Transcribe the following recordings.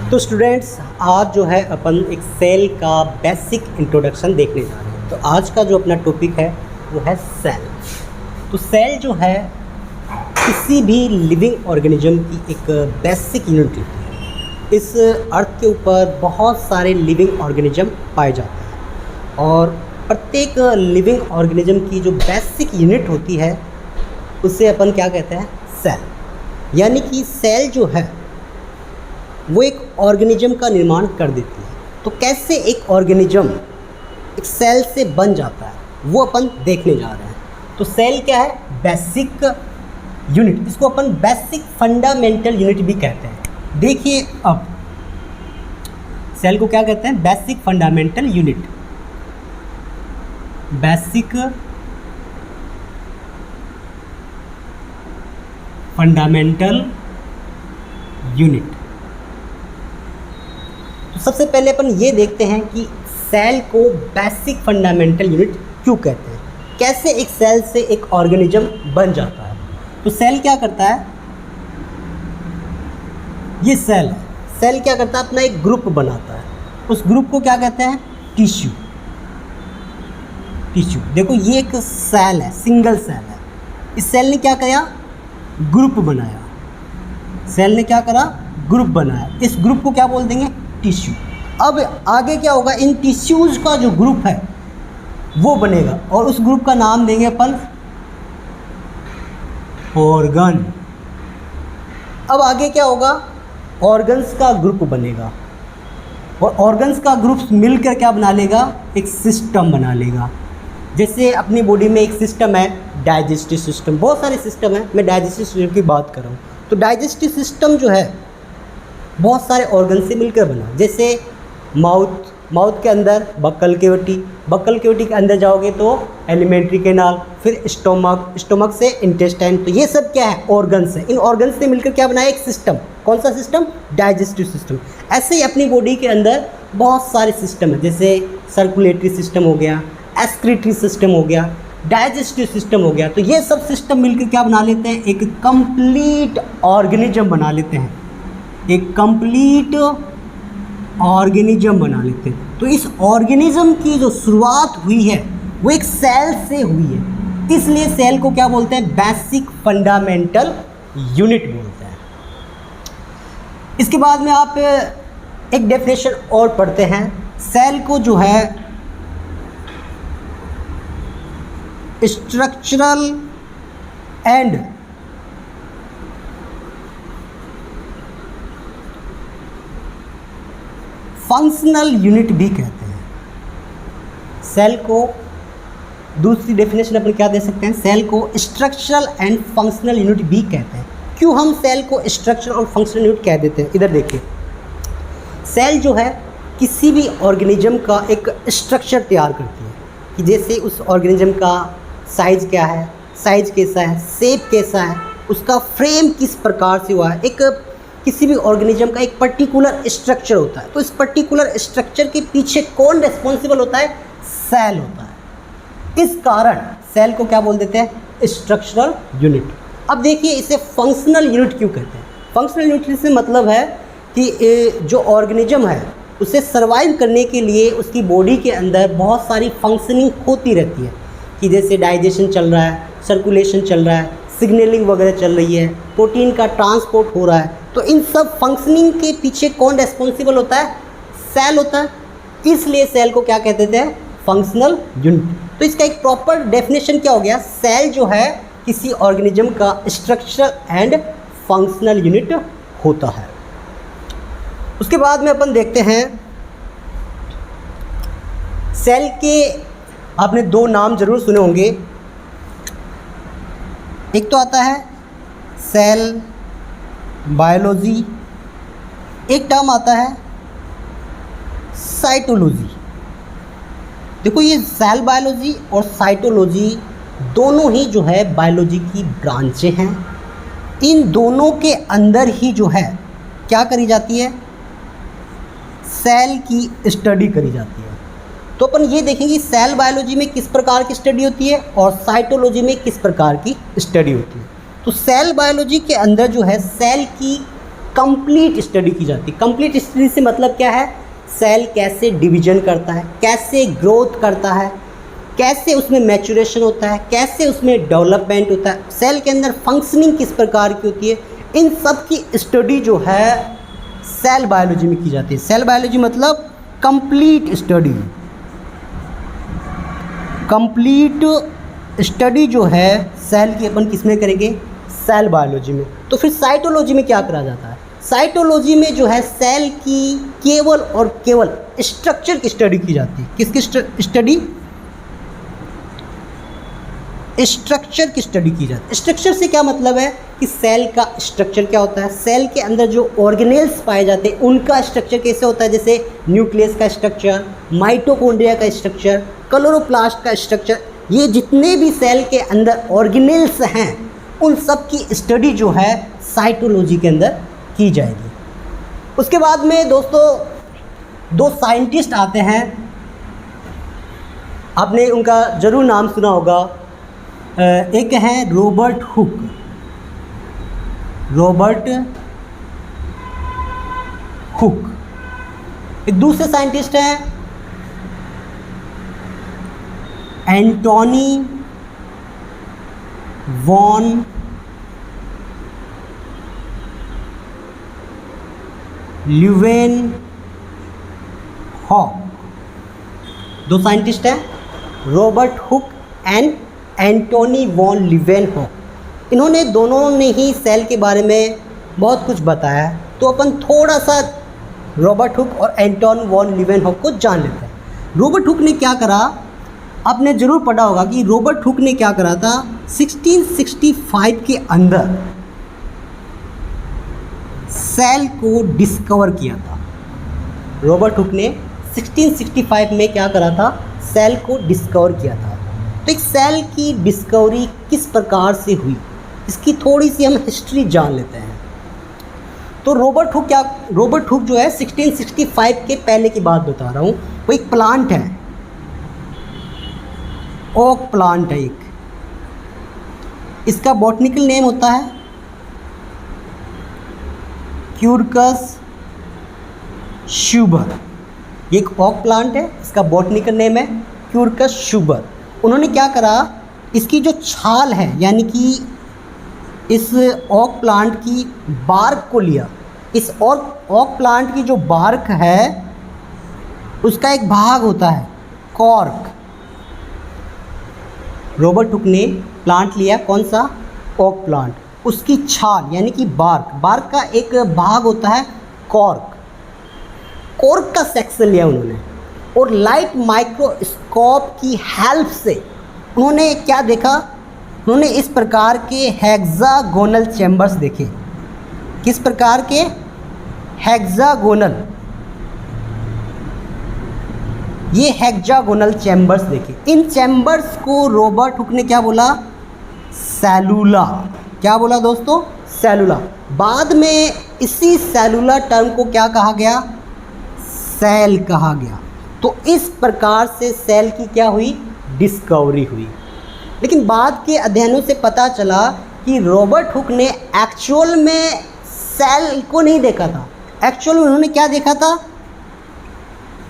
तो स्टूडेंट्स, आज जो है अपन एक सेल का बेसिक इंट्रोडक्शन देखने जा रहे हैं। तो आज का जो अपना टॉपिक है वो है सेल। तो सेल जो है किसी भी लिविंग ऑर्गेनिज्म की एक बेसिक यूनिट होती है। इस अर्थ के ऊपर बहुत सारे लिविंग ऑर्गेनिज्म पाए जाते हैं और प्रत्येक लिविंग ऑर्गेनिज्म की जो बेसिक यूनिट होती है उसे अपन क्या कहते हैं, सेल। यानी कि सेल जो है वो एक ऑर्गेनिज्म का निर्माण कर देती है। तो कैसे एक ऑर्गेनिज्म एक सेल से बन जाता है वो अपन देखने जा रहे हैं। तो सेल क्या है, बेसिक यूनिट। इसको अपन बेसिक फंडामेंटल यूनिट भी कहते हैं। देखिए अब सेल को क्या कहते हैं, basic fundamental unit. Basic fundamental unit. तो सबसे पहले अपन ये देखते हैं कि सेल को बेसिक फंडामेंटल यूनिट क्यों कहते हैं, कैसे एक सेल से एक ऑर्गेनिज्म बन जाता है। तो सेल क्या करता है, ये सेल है। सेल क्या करता है, अपना एक ग्रुप बनाता है। उस ग्रुप को क्या कहते हैं, टिश्यू। टिश्यू देखो, ये एक सेल है, सिंगल सेल है। इस सेल ने क्या किया, ग्रुप बनाया। सेल ने क्या करा, ग्रुप बनाया। इस ग्रुप को क्या बोल देंगे, टिश्यू। अब आगे क्या होगा, इन टिश्यूज़ का जो ग्रुप है वो बनेगा और उस ग्रुप का नाम देंगे अपन ऑर्गन। अब आगे क्या होगा, ऑर्गन्स का ग्रुप बनेगा और ऑर्गन्स का ग्रुप मिलकर क्या बना लेगा, एक सिस्टम बना लेगा। जैसे अपनी बॉडी में एक सिस्टम है, डाइजेस्टिव सिस्टम। बहुत सारे सिस्टम है, मैं डाइजेस्टिव सिस्टम की बात कर रहा हूँ। तो डाइजेस्टिव सिस्टम जो है बहुत सारे ऑर्गन से मिलकर बना। जैसे माउथ के अंदर बक्कल कैविटी, बक्कल कैविटी के अंदर जाओगे तो एलिमेंट्री कैनाल, फिर स्टोमक से इंटेस्टाइन। तो ये सब क्या है, ऑर्गन्स है। इन ऑर्गन्स ने मिलकर क्या बनाया, एक सिस्टम। कौन सा सिस्टम, डाइजेस्टिव सिस्टम। ऐसे ही अपनी बॉडी के अंदर बहुत सारे सिस्टम है, जैसे सर्कुलेटरी सिस्टम हो गया, एक्सक्रीटरी सिस्टम हो गया, डाइजेस्टिव सिस्टम हो गया। तो ये सब सिस्टम मिलकर क्या बना लेते हैं, एक कंप्लीट ऑर्गेनिज्म बना लेते हैं। एक कंप्लीट ऑर्गेनिज्म बना लेते हैं। तो इस ऑर्गेनिज्म की जो शुरुआत हुई है वो एक सेल से हुई है। इसलिए सेल को क्या बोलते हैं, बेसिक फंडामेंटल यूनिट बोलते हैं। इसके बाद में आप एक डेफिनेशन और पढ़ते हैं। सेल को जो है स्ट्रक्चरल एंड फंक्शनल यूनिट भी कहते हैं। सेल को दूसरी डेफिनेशन अपन क्या दे सकते हैं, सेल को स्ट्रक्चरल एंड फंक्शनल यूनिट भी कहते हैं। क्यों हम सेल को स्ट्रक्चरल और फंक्शनल यूनिट कह देते हैं, इधर देखिए। सेल जो है किसी भी ऑर्गेनिज्म का एक स्ट्रक्चर तैयार करती है कि जैसे उस ऑर्गेनिज्म का साइज़ क्या है, साइज़ कैसा है, शेप कैसा है, उसका फ्रेम किस प्रकार से हुआ है। एक किसी भी ऑर्गेनिज्म का एक पर्टिकुलर स्ट्रक्चर होता है। तो इस पर्टिकुलर स्ट्रक्चर के पीछे कौन रिस्पॉन्सिबल होता है, सेल होता है। इस कारण सेल को क्या बोल देते हैं, स्ट्रक्चरल यूनिट। अब देखिए इसे फंक्शनल यूनिट क्यों कहते हैं। फंक्शनल यूनिट से मतलब है कि जो ऑर्गेनिज्म है उसे सर्वाइव करने के लिए उसकी बॉडी के अंदर बहुत सारी फंक्शनिंग होती रहती है कि जैसे डाइजेशन चल रहा है, सर्कुलेशन चल रहा है, सिग्नलिंग वगैरह चल रही है, प्रोटीन का ट्रांसपोर्ट हो रहा है। तो इन सब फंक्शनिंग के पीछे कौन रिस्पॉन्सिबल होता है, सेल होता है। इसलिए सेल को क्या कहते थे, फंक्शनल यूनिट। तो इसका एक प्रॉपर डेफिनेशन क्या हो गया, सेल जो है किसी ऑर्गेनिज्म का स्ट्रक्चरल एंड फंक्शनल यूनिट होता है। उसके बाद में अपन देखते हैं सेल के, आपने दो नाम जरूर सुने होंगे। एक तो आता है सेल बायोलॉजी, एक टर्म आता है साइटोलॉजी। देखो ये सेल बायोलॉजी और साइटोलॉजी दोनों ही जो है बायोलॉजी की ब्रांचें हैं। इन दोनों के अंदर ही जो है क्या करी जाती है, सेल की स्टडी करी जाती है। तो अपन ये देखेंगे सेल बायोलॉजी में किस प्रकार की स्टडी होती है और साइटोलॉजी में किस प्रकार की स्टडी होती है। तो सेल बायोलॉजी के अंदर जो है सेल की कंप्लीट स्टडी की जाती है। कंप्लीट स्टडी से मतलब क्या है, सेल कैसे डिवीजन करता है, कैसे ग्रोथ करता है, कैसे उसमें मैचुरेशन होता है, कैसे उसमें डेवलपमेंट होता है, सेल के अंदर फंक्शनिंग किस प्रकार की होती है, इन सब की स्टडी जो है सेल बायोलॉजी में की जाती है। सेल बायोलॉजी मतलब कंप्लीट स्टडी। कंप्लीट स्टडी जो है सेल की अपन किस में करेंगे, सेल बायोलॉजी में। तो फिर साइटोलॉजी में क्या करा जाता है, साइटोलॉजी में जो है सेल की केवल और केवल स्ट्रक्चर की स्टडी की जाती है। किसकी स्टडी, स्ट्रक्चर की स्टडी की जाती है। स्ट्रक्चर से क्या मतलब है कि सेल का स्ट्रक्चर क्या होता है, सेल के अंदर जो ऑर्गेनेल्स पाए जाते हैं उनका स्ट्रक्चर कैसे होता है, जैसे न्यूक्लियस का स्ट्रक्चर, माइटोकॉन्ड्रिया का स्ट्रक्चर, क्लोरोप्लास्ट का स्ट्रक्चर, ये जितने भी सेल के अंदर ऑर्गेनेल्स हैं उन सब की स्टडी जो है साइटोलॉजी के अंदर की जाएगी। उसके बाद में दोस्तों दो साइंटिस्ट आते हैं, आपने उनका ज़रूर नाम सुना होगा। एक है रॉबर्ट हुक, रॉबर्ट हुक। एक दूसरे साइंटिस्ट हैं एंटोनी वॉन ल्यूवेनहॉक। दो साइंटिस्ट हैं Robert Hooke and Antony von Leeuwenhoek. इन्होंने दोनों ने ही सेल के बारे में बहुत कुछ बताया है, तो अपन थोड़ा सा रॉबर्ट हुक और एंटोनी वॉन ल्यूवेनहॉक को जान लेते हैं। रॉबर्ट हुक ने क्या करा, आपने ज़रूर पढ़ा होगा कि रॉबर्ट हुक ने क्या करा था, 1665 के अंदर सेल को डिस्कवर किया था। रॉबर्ट हुक ने 1665 में क्या करा था, सेल को डिस्कवर किया था। तो एक सेल की डिस्कवरी किस प्रकार से हुई, इसकी थोड़ी सी हम हिस्ट्री जान लेते हैं। तो रॉबर्ट हुक जो है 1665 के पहले की बात बता रहा हूँ। वो एक प्लांट है, ओक प्लांट है एक। इसका बॉटनिकल नेम होता है क्यूरकस शूबर। ये एक ओक प्लांट है, इसका बॉटनिकल नेम है क्यूरकस शूबर। उन्होंने क्या करा, इसकी जो छाल है यानी कि इस ओक प्लांट की बार्क को लिया। इस ओक प्लांट की जो बार्क है उसका एक भाग होता है कॉर्क। रॉबर्ट हुक ने प्लांट लिया, कौन सा, ओक प्लांट, उसकी छाल यानी कि बार्क का एक भाग होता है कॉर्क का सेक्शन लिया उन्होंने, और लाइट माइक्रोस्कोप की हेल्प से उन्होंने क्या देखा, उन्होंने इस प्रकार के हेक्सागोनल चैम्बर्स देखे। किस प्रकार के, हेक्सागोनल, ये हेक्सागोनल चैम्बर्स देखे। इन चैम्बर्स को रॉबर्ट हुक ने क्या बोला, सेलुला। क्या बोला दोस्तों, सेलुला। बाद में इसी सेलुला टर्म को क्या कहा गया, सेल कहा गया। तो इस प्रकार से सेल की क्या हुई, डिस्कवरी हुई। लेकिन बाद के अध्ययनों से पता चला कि रॉबर्ट हुक ने एक्चुअल में सेल को नहीं देखा था। एक्चुअल में उन्होंने क्या देखा था,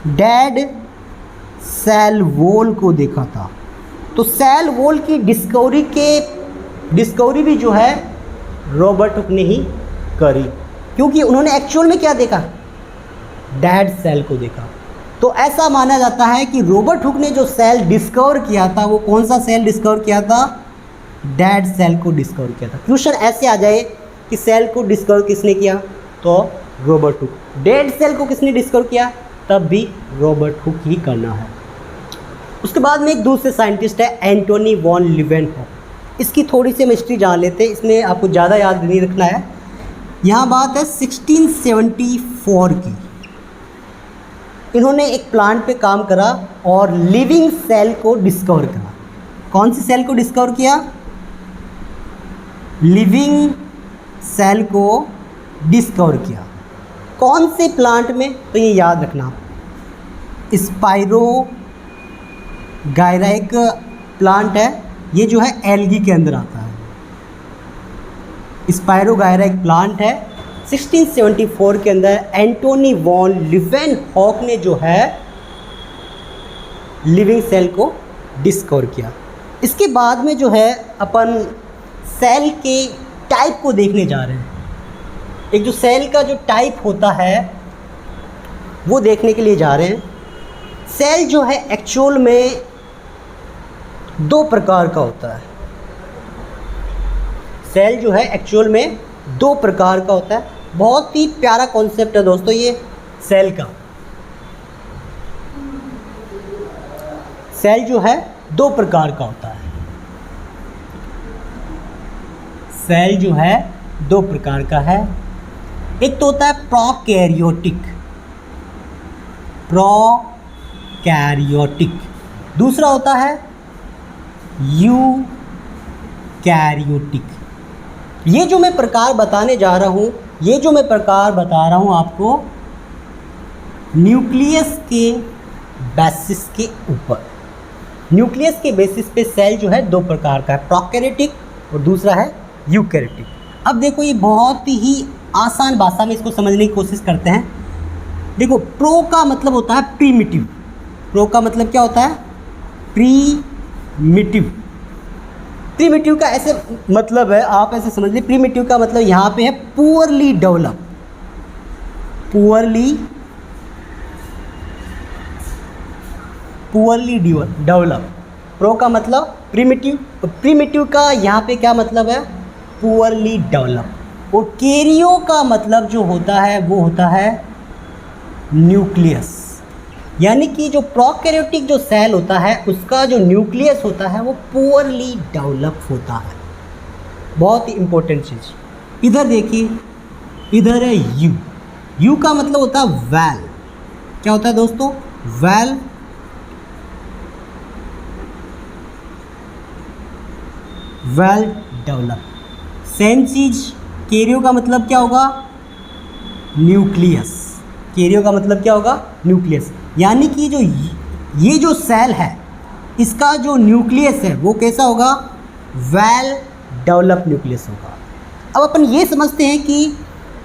डेड सेल वॉल को देखा था। तो सेल वॉल की डिस्कवरी भी जो है रॉबर्ट हुक ने ही करी, क्योंकि उन्होंने एक्चुअल में क्या देखा, डेड सेल को देखा। तो ऐसा माना जाता है कि रॉबर्ट हुक ने जो सेल डिस्कवर किया था वो कौन सा सेल डिस्कवर किया था, डेड सेल को डिस्कवर किया था। क्वेश्चन ऐसे आ जाए कि सेल को डिस्कवर किसने किया, तो रॉबर्ट हुक। डेड सेल को किसने डिस्कवर किया, तब भी रॉबर्ट हुक ही करना है। उसके बाद में एक दूसरे साइंटिस्ट है एंटोनी वॉन ल्यूवेनहॉक। इसकी थोड़ी सी हम हिस्ट्री जान लेते हैं, इसमें आपको ज़्यादा याद नहीं रखना है। यहाँ बात है 1674 की। इन्होंने एक प्लांट पे काम करा और लिविंग सेल को डिस्कवर करा। कौन सी सेल को डिस्कवर किया, लिविंग सेल को डिस्कवर किया। कौन से प्लांट में, तो ये याद रखना, स्पाइरो गायरा एक प्लांट है, ये जो है एल्गी के अंदर आता है। स्पाइरो गायरा एक प्लांट है 1674 के अंदर एंटोनी वॉन लीवेनहॉक ने जो है लिविंग सेल को डिस्कवर किया। इसके बाद में जो है अपन सेल के टाइप को देखने जा रहे हैं। एक जो सेल का जो टाइप होता है वो देखने के लिए जा रहे हैं। सेल जो है एक्चुअल में दो प्रकार का होता है। सेल जो है एक्चुअल में दो प्रकार का होता है। बहुत ही प्यारा कॉन्सेप्ट है दोस्तों ये सेल का। सेल जो है दो प्रकार का होता है। सेल जो है दो प्रकार का है। एक तो होता है प्रोकैरियोटिक, प्रोकैरियोटिक। दूसरा होता है यूकैरियोटिक। ये जो मैं प्रकार बताने जा रहा हूँ, ये जो मैं प्रकार बता रहा हूँ आपको न्यूक्लियस के बेसिस के ऊपर। न्यूक्लियस के बेसिस पे सेल जो है दो प्रकार का है, प्रोकैरियोटिक और दूसरा है यूकैरियोटिक। अब देखो ये बहुत ही आसान भाषा में इसको समझने की कोशिश करते हैं। देखो प्रो का मतलब होता है प्रीमिटिव। प्रो का मतलब क्या होता है? प्रीमिटिव। प्रीमिटिव का ऐसे मतलब है, आप ऐसे समझ लीजिए, प्रीमिटिव का मतलब यहाँ पे है poorly develop. Poorly develop. Pro का मतलब प्रीमिटिव। प्रीमिटिव का यहाँ पे क्या मतलब है? Poorly develop. और कैरियो का मतलब जो होता है वो होता है न्यूक्लियस। यानी कि जो प्रोकैरियोटिक जो सेल होता है उसका जो न्यूक्लियस होता है वो पुअरली डेवलप होता है। बहुत ही इंपॉर्टेंट चीज़। इधर देखिए, इधर है यू। यू का मतलब होता है वेल। क्या होता है दोस्तों? Well develop. सेम चीज़ कैरियो का मतलब क्या होगा? न्यूक्लियस। कैरियो का मतलब क्या होगा? न्यूक्लियस। यानी कि जो ये जो सेल है इसका जो न्यूक्लियस है वो कैसा होगा? वेल डेवलप न्यूक्लियस होगा। अब अपन ये समझते हैं कि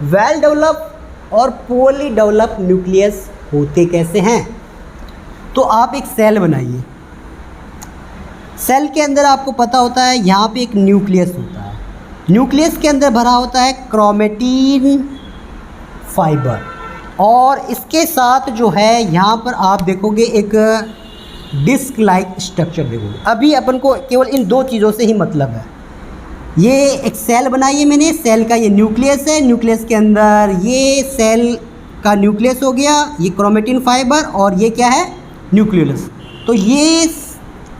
वेल डेवलप और पुअरली डेवलप न्यूक्लियस होते कैसे हैं। तो आप एक सेल बनाइए। सेल के अंदर आपको पता होता है यहाँ पे एक न्यूक्लियस होता है। न्यूक्लियस के अंदर भरा होता है क्रोमेटिन फाइबर, और इसके साथ जो है यहाँ पर आप देखोगे एक डिस्क लाइक स्ट्रक्चर देखोगे। अभी अपन को केवल इन दो चीज़ों से ही मतलब है। ये एक सेल बनाई है मैंने, सेल का ये न्यूक्लियस है। न्यूक्लियस के अंदर ये सेल का न्यूक्लियस हो गया, ये क्रोमेटिन फाइबर, और ये क्या है? न्यूक्लियोलस। तो ये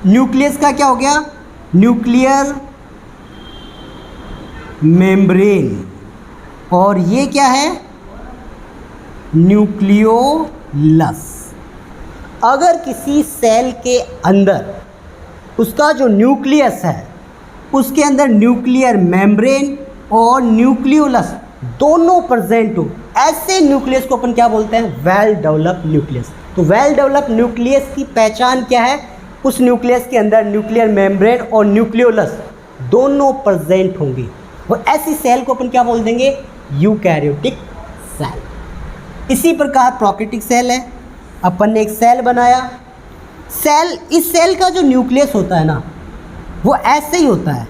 न्यूक्लियस का क्या हो गया? Nuclear membrane. और ये क्या है? न्यूक्लियोलस। अगर किसी सेल के अंदर उसका जो न्यूक्लियस है उसके अंदर न्यूक्लियर मेम्ब्रेन और न्यूक्लियोलस दोनों प्रेजेंट हो, ऐसे न्यूक्लियस को अपन क्या बोलते हैं? Well develop nucleus. तो वेल डेवलप न्यूक्लियस की पहचान क्या है? उस न्यूक्लियस के अंदर न्यूक्लियर मेम्ब्रेन और न्यूक्लियोलस दोनों प्रेजेंट होंगे। और ऐसी सेल को अपन क्या बोल देंगे? Eukaryotic cell. इसी प्रकार प्रोकैरियोटिक सेल है। अपन ने एक सेल बनाया। सेल, इस सेल का जो न्यूक्लियस होता है ना वो ऐसे ही होता है।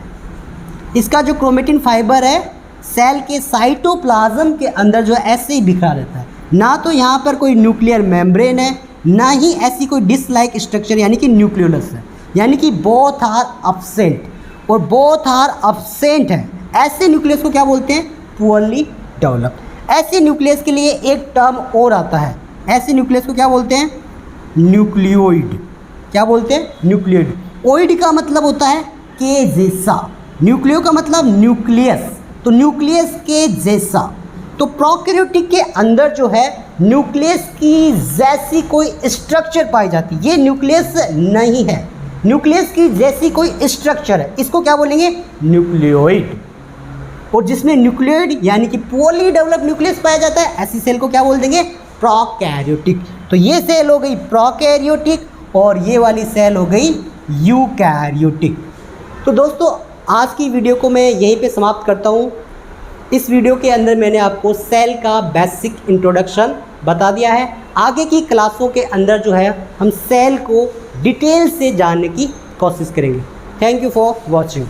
इसका जो क्रोमेटिन फाइबर है सेल के साइटोप्लाज्म के अंदर जो ऐसे ही बिखरा रहता है। ना तो यहाँ पर कोई न्यूक्लियर मेम्ब्रेन है, ना ही ऐसी कोई डिस्क लाइक स्ट्रक्चर यानी कि न्यूक्लियोलस है। यानी कि बोथ आर एब्सेंट, और बोथ आर एब्सेंट है। ऐसे न्यूक्लियस को क्या बोलते हैं? Poorly develop. ऐसे न्यूक्लियस के लिए एक टर्म और आता है। ऐसे न्यूक्लियस को क्या बोलते हैं? न्यूक्लियोइड। क्या बोलते हैं? न्यूक्लियोइड। ओइड का मतलब होता है के जैसा, न्यूक्लियो का मतलब न्यूक्लियस, तो न्यूक्लियस के जैसा। तो प्रोकैरियोटिक के अंदर जो है न्यूक्लियस की जैसी कोई स्ट्रक्चर पाई जाती है। ये न्यूक्लियस नहीं है, न्यूक्लियस की जैसी कोई स्ट्रक्चर है, इसको क्या बोलेंगे? न्यूक्लियोइड। और जिसमें न्यूक्लियोइड यानी कि पुअरली डेवलप न्यूक्लियस पाया जाता है, ऐसी सेल को क्या बोल देंगे? प्रोकैरियोटिक। तो ये सेल हो गई प्रोकैरियोटिक और ये वाली सेल हो गई यूकैरियोटिक। तो दोस्तों आज की वीडियो को मैं यहीं पे समाप्त करता हूँ। इस वीडियो के अंदर मैंने आपको सेल का बेसिक इंट्रोडक्शन बता दिया है। आगे की क्लासों के अंदर जो है हम सेल को डिटेल से जानने की कोशिश करेंगे। Thank you for watching.